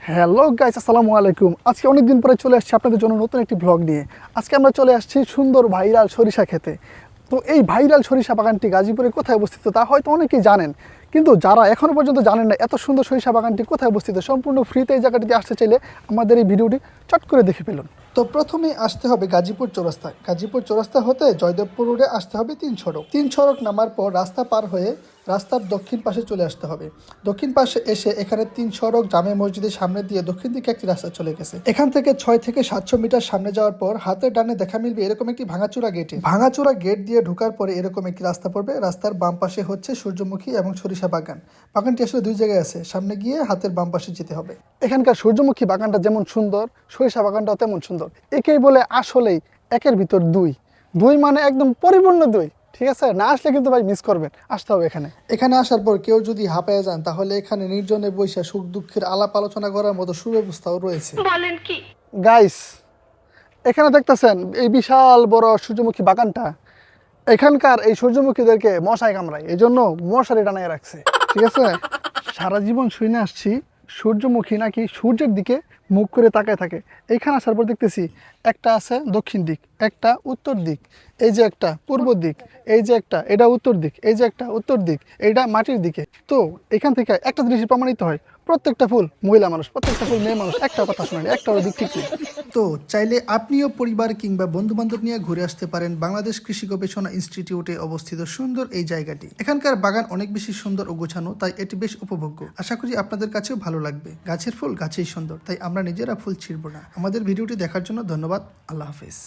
Hello guys, আসসালামু আলাইকুম। আজকে অনেক দিন পরে চলে আসছি আপনাদের জন্য নতুন একটি ব্লগ নিয়ে। আজকে আমরা চলে আসছি সুন্দর ভাইরাল সরিষা খেতে। তো এই ভাইরাল সরিষা বাগানটি গাজীপুরে কোথায় অবস্থিত তা হয়তো অনেকেই জানেন, কিন্তু যারা এখনও পর্যন্ত জানেন না এত সুন্দর সরিষা বাগানটি কোথায় অবস্থিত, সম্পূর্ণ ফ্রিতে এই জায়গাটিতে আসতে চাইলে আমাদের এই ভিডিওটি চট করে দেখে ফেলুন। তো প্রথমেই আসতে হবে গাজীপুর চৌরাস্তা। গাজীপুর চৌরাস্তা হতে জয়দেবপুর রোডে আসতে হবে 3 সড়ক। 3 সড়ক নামার পর রাস্তা পার হয়ে রাস্তার দক্ষিণ পাশে চলে আসতে হবে। দক্ষিণ পাশে এসে এখানে 3 সড়ক জামে মসজিদের সামনে দিয়ে দক্ষিণ দিকে একটি রাস্তা চলে গেছে। এখান থেকে 6 থেকে 700 মিটার সামনে যাওয়ার পর হাতের ডানে দেখা মিলবে এরকম একটি ভাঙাচোরা গেটে। ভাঙাচোরা গেট দিয়ে ঢোকার পরে এরকম একটি রাস্তা পড়বে। রাস্তার বাম পাশে হচ্ছে সূর্যমুখী এবং সরিষা বাগান। বাগানটি আসলে 2 জায়গায় আছে, সামনে গিয়ে হাতের বাম পাশে যেতে হবে। এখানকার সূর্যমুখী বাগানটা যেমন সুন্দর, সরিষা বাগানটাও তেমন সুন্দর। একেই বলে আসলেই একের ভিতর দুই। দুই মানে একদম পরিপূর্ণ দুই। ঠিক আছে, না আসলে কিন্তু ভাই মিস করবেন, আসতে হবে এখানে। এখানে আসার পর কেউ যদি হাঁপায় যান তাহলে এখানে নির্জনে বৈশা সুখ দুঃখের আলাপ আলোচনা করার মতো সুব্যবস্থাও রয়েছে। বলেন কি গাইস, এখানে দেখতেছেন এই বিশাল বড় সূর্যমুখী বাগানটা। এখানকার এই সূর্যমুখীদেরকে মশায় কামড়ায়, এই জন্য মশারি টানায় রাখছে। ঠিক আছে, সারা জীবন শুনে আসছি সূর্যমুখী নাকি সূর্যের দিকে মুখ করে তাকায় থাকে। এইখানে আসার পর দেখতেছি একটা আছে দক্ষিণ দিক, একটা উত্তর দিক, এই যে একটা পূর্ব দিক, এই যে একটা এটা উত্তর দিক, এই যে একটা উত্তর দিক, এইটা মাটির দিকে। তো এখান থেকে একটা জিনিস প্রমাণিত হয়, প্রত্যেকটা ফুল মহিলা মানুষ, প্রত্যেকটা ফুল মেয়ে মানুষ। একটা কথা শোনেন, একটা দিক ঠিক নেই। তো চাইলে আপনিও পরিবার কিংবা বন্ধু বান্ধব নিয়ে ঘুরে আসতে পারেন বাংলাদেশ কৃষি গবেষণা ইনস্টিটিউটে অবস্থিত সুন্দর এই জায়গাটি। এখানকার বাগান অনেক বেশি সুন্দর ও গোছানো, তাই এটি বেশ উপভোগ্য। আশা করি আপনাদের কাছেও ভালো লাগবে। গাছের ফুল গাছেই সুন্দর, তাই আমরা নিজেরা ফুল ছিঁড়ব না। আমাদের ভিডিওটি দেখার জন্য ধন্যবাদ। আল্লাহ হাফেজ।